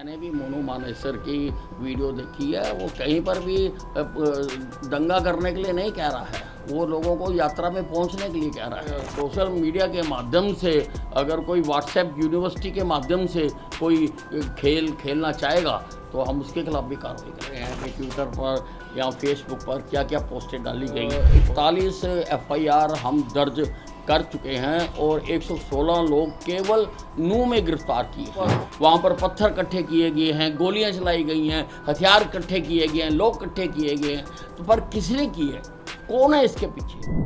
मैंने भी मोनू मानेसर की वीडियो देखी है। वो कहीं पर भी दंगा करने के लिए नहीं कह रहा है, वो लोगों को यात्रा में पहुंचने के लिए कह रहा है। सोशल मीडिया के माध्यम से अगर कोई व्हाट्सएप यूनिवर्सिटी के माध्यम से कोई खेल खेलना चाहेगा तो हम उसके खिलाफ भी कार्रवाई कर रहे हैं कि ट्विटर पर या फेसबुक पर क्या क्या पोस्टें डाली गई। 41 FIR हम दर्ज कर चुके हैं और 116 लोग केवल नू में गिरफ्तार किए हैं। वहाँ पर पत्थर इकट्ठे किए गए हैं, गोलियां चलाई गई हैं, हथियार इकट्ठे किए गए हैं, लोग इकट्ठे किए गए हैं, तो पर किसने की है, कौन है इसके पीछे?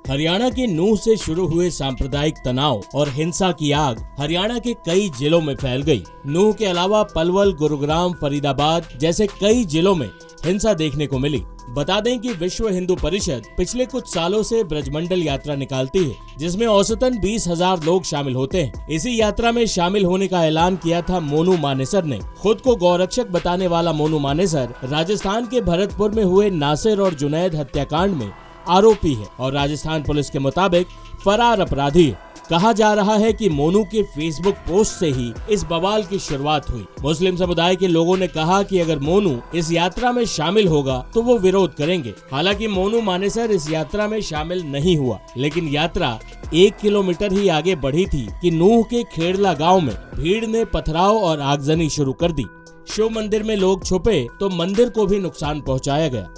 हरियाणा के नूह से शुरू हुए सांप्रदायिक तनाव और हिंसा की आग हरियाणा के कई जिलों में फैल गई। नूह के अलावा पलवल, गुरुग्राम, फरीदाबाद जैसे कई जिलों में हिंसा देखने को मिली। बता दें कि विश्व हिंदू परिषद पिछले कुछ सालों से ब्रजमंडल यात्रा निकालती है, जिसमें औसतन 20,000 लोग शामिल होते हैं। इसी यात्रा में शामिल होने का ऐलान किया था मोनू मानेसर ने। खुद को गौरक्षक बताने वाला मोनू मानेसर राजस्थान के भरतपुर में हुए नासिर और जुनैद हत्याकांड में आरोपी है और राजस्थान पुलिस के मुताबिक फरार अपराधी है। कहा जा रहा है कि मोनू के फेसबुक पोस्ट से ही इस बवाल की शुरुआत हुई। मुस्लिम समुदाय के लोगों ने कहा कि अगर मोनू इस यात्रा में शामिल होगा तो वो विरोध करेंगे। हालांकि मोनू मानेसर इस यात्रा में शामिल नहीं हुआ, लेकिन यात्रा 1 किलोमीटर ही आगे बढ़ी थी कि नूह के खेड़ला गाँव में भीड़ ने पथराव और आगजनी शुरू कर दी। शिव मंदिर में लोग छुपे तो मंदिर को भी नुकसान पहुँचाया गया।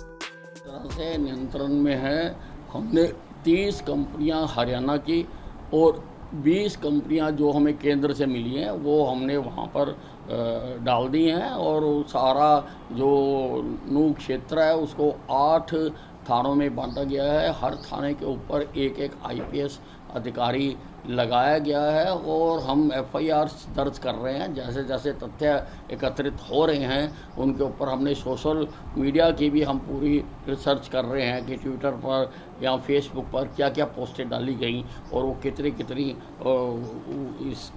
से नियंत्रण में है। हमने 30 कंपनियां हरियाणा की और 20 कंपनियां जो हमें केंद्र से मिली हैं वो हमने वहां पर डाल दी हैं और सारा जो नूह क्षेत्र है उसको 8 थानों में बांटा गया है। हर थाने के ऊपर एक IPS अधिकारी लगाया गया है और हम FIR दर्ज कर रहे हैं। जैसे जैसे तथ्य एकत्रित हो रहे हैं उनके ऊपर हमने सोशल मीडिया की भी हम पूरी रिसर्च कर रहे हैं कि ट्विटर पर या फेसबुक पर क्या क्या पोस्टें डाली गई और वो कितनी इस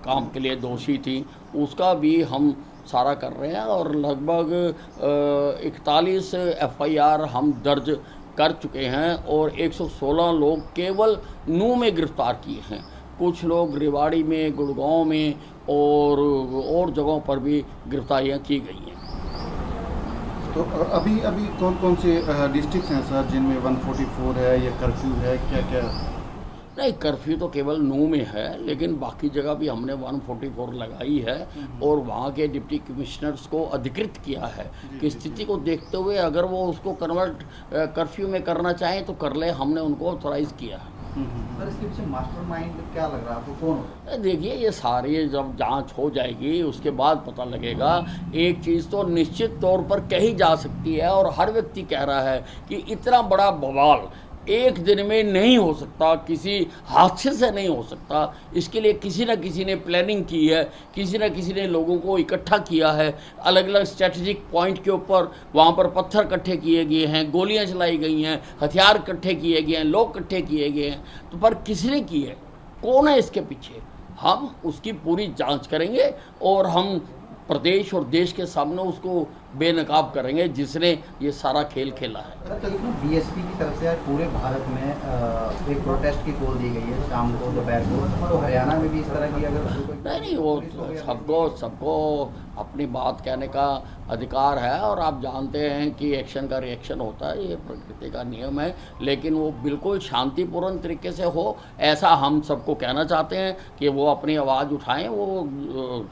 काम के लिए दोषी थी, उसका भी हम सारा कर रहे हैं। और लगभग 41 FIR हम दर्ज कर चुके हैं और 116 लोग केवल नू में गिरफ्तार किए हैं। कुछ लोग रेवाड़ी में, गुड़गांव में और जगहों पर भी गिरफ्तारियां की गई हैं। तो अभी कौन कौन से डिस्ट्रिक्ट्स हैं सर जिनमें 144 है या कर्फ्यू है, क्या क्या? नहीं, कर्फ्यू तो केवल नूह में है, लेकिन बाकी जगह भी हमने 144 लगाई है और वहाँ के डिप्टी कमिश्नर्स को अधिकृत किया है कि स्थिति को देखते हुए अगर वो उसको कन्वर्ट कर्फ्यू में करना चाहें तो कर ले। हमने उनको ऑथोराइज किया है। सर, इसके पीछे मास्टरमाइंड क्या लग रहा है आपको, कौन हो? देखिए, ये सारी जब जांच हो जाएगी उसके बाद पता लगेगा। एक चीज़ तो निश्चित तौर पर कही जा सकती है और हर व्यक्ति कह रहा है कि इतना बड़ा बवाल एक दिन में नहीं हो सकता, किसी हादसे से नहीं हो सकता। इसके लिए किसी न किसी ने प्लानिंग की है, किसी न किसी ने लोगों को इकट्ठा किया है। अलग अलग स्ट्रेटेजिक पॉइंट के ऊपर वहाँ पर पत्थर इकट्ठे किए गए हैं, गोलियाँ चलाई गई हैं, हथियार इकट्ठे किए गए हैं, लोग इकट्ठे किए गए हैं, तो पर किसने की है, कौन है इसके पीछे? हम उसकी पूरी जाँच करेंगे और हम प्रदेश और देश के सामने उसको बेनकाब करेंगे जिसने ये सारा खेल खेला है। तो BSP की तरफ से पूरे भारत में एक प्रोटेस्ट की कॉल दी गई है शाम को, दोपहर को, तो हरियाणा में भी इस तरह की अगर नहीं, वो सबको अपनी बात कहने का अधिकार है और आप जानते हैं कि एक्शन का रिएक्शन होता है, ये प्रकृति का नियम है, लेकिन वो बिल्कुल शांतिपूर्ण तरीके से हो ऐसा हम सबको कहना चाहते हैं कि वो अपनी आवाज़ उठाएं। वो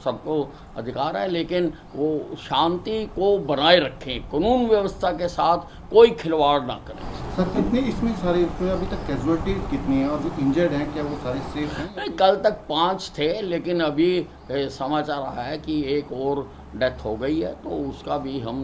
सबको अधिकार है, लेकिन वो शांति को बनाए रखें, कानून व्यवस्था के साथ कोई खिलवाड़ ना करें। सर, कितने इसमें सारे अभी तक कैजुअलिटी कितनी है और जो इंजर्ड हैं क्या वो सारे सेफ हैं? कल तक 5 थे, लेकिन अभी समाचार आया है कि एक और डेथ हो गई है, तो उसका भी हम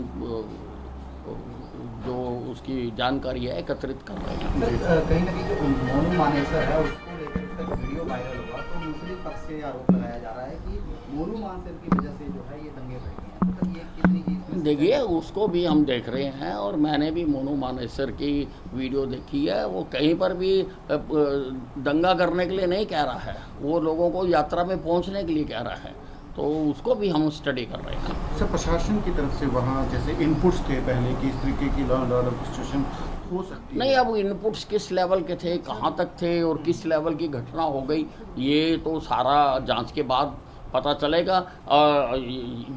जो उसकी जानकारी है एकत्रित कर रहे हैं। कहीं ना कहीं जो मोनू मानेसर है उसको लेकर उसका वीडियो वायरल हुआ तो मुस्लिम पक्ष से आरोप लगाया जा रहा है कि मोनू मानेसर की वजह से जो है ये दंगे भड़के हैं। तो ये कितनी चीज देखिए, उसको भी हम देख रहे हैं और मैंने भी मोनू मानेसर की वीडियो देखी है। वो कहीं पर भी दंगा करने के लिए नहीं कह रहा है, वो लोगों को यात्रा में पहुंचने के लिए कह रहा है, तो उसको भी हम स्टडी कर रहे हैं। सर, प्रशासन की तरफ से वहाँ जैसे इनपुट्स थे पहले कि इस तरीके की लॉ एंड ऑर्डर सिचुएशन हो सकती है? नहीं, अब इनपुट्स किस लेवल के थे, कहाँ तक थे और किस लेवल की घटना हो गई, ये तो सारा जांच के बाद पता चलेगा।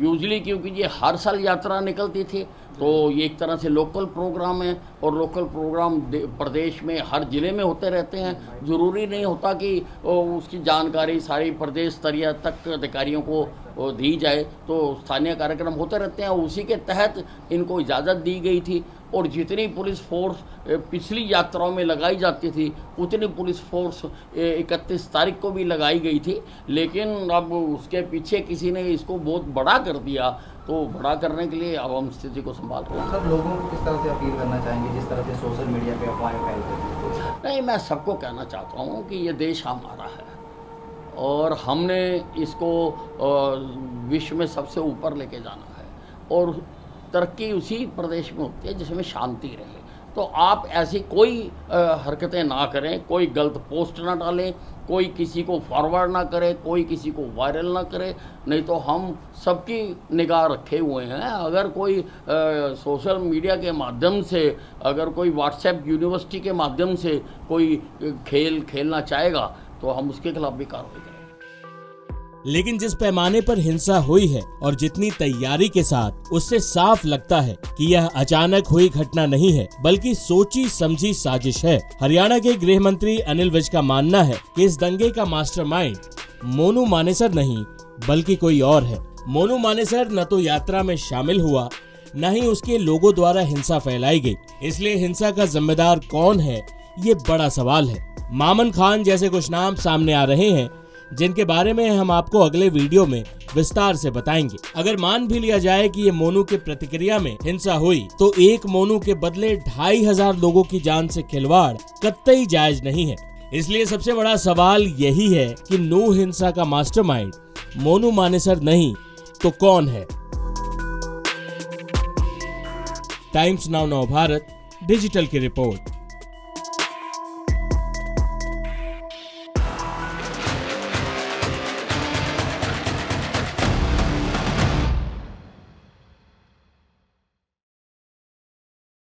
यूजली क्योंकि ये हर साल यात्रा निकलती थी, तो ये एक तरह से लोकल प्रोग्राम है, और लोकल प्रोग्राम प्रदेश में हर ज़िले में होते रहते हैं। ज़रूरी नहीं होता कि उसकी जानकारी सारी प्रदेश स्तरीय तक अधिकारियों को दी जाए, तो स्थानीय कार्यक्रम होते रहते हैं। उसी के तहत इनको इजाज़त दी गई थी, और जितनी पुलिस फोर्स पिछली यात्राओं में लगाई जाती थी उतनी पुलिस फोर्स 31 तारीख को भी लगाई गई थी। लेकिन अब उसके पीछे किसी ने इसको बहुत बड़ा कर दिया, तो बड़ा करने के लिए अब हम स्थिति को संभाल रहे हैं। सर, लोगों को किस तरह से अपील करना चाहेंगे जिस तरह से सोशल मीडिया पे अफवाहें फैलती हैं? नहीं, मैं सबको कहना चाहता हूँ कि ये देश हमारा है, और हमने इसको विश्व में सबसे ऊपर लेके जाना है, और तरक्की उसी प्रदेश में होती है जिसमें शांति रहे। तो आप ऐसी कोई हरकतें ना करें, कोई गलत पोस्ट ना डालें, कोई किसी को फॉरवर्ड ना करे, कोई किसी को वायरल ना करे, नहीं तो हम सबकी निगाह रखे हुए हैं। अगर कोई सोशल मीडिया के माध्यम से, अगर कोई व्हाट्सएप यूनिवर्सिटी के माध्यम से कोई खेल खेलना चाहेगा, तो हम उसके खिलाफ भी कार्रवाई करेंगे। लेकिन जिस पैमाने पर हिंसा हुई है और जितनी तैयारी के साथ, उससे साफ लगता है कि यह अचानक हुई घटना नहीं है, बल्कि सोची समझी साजिश है। हरियाणा के गृह मंत्री अनिल विज का मानना है कि इस दंगे का मास्टरमाइंड मोनू मानेसर नहीं बल्कि कोई और है। मोनू मानेसर न तो यात्रा में शामिल हुआ, न ही उसके लोगों द्वारा हिंसा फैलाई गई। इसलिए हिंसा का जिम्मेदार कौन है, ये बड़ा सवाल है। मामन खान जैसे कुछ नाम सामने आ रहे हैं, जिनके बारे में हम आपको अगले वीडियो में विस्तार से बताएंगे। अगर मान भी लिया जाए कि ये मोनू के प्रतिक्रिया में हिंसा हुई, तो एक मोनू के बदले 2500 लोगों की जान से खिलवाड़ कतई जायज नहीं है। इसलिए सबसे बड़ा सवाल यही है कि नू हिंसा का मास्टरमाइंड मोनू मानेसर नहीं तो कौन है। टाइम्स नाउ भारत डिजिटल की रिपोर्ट।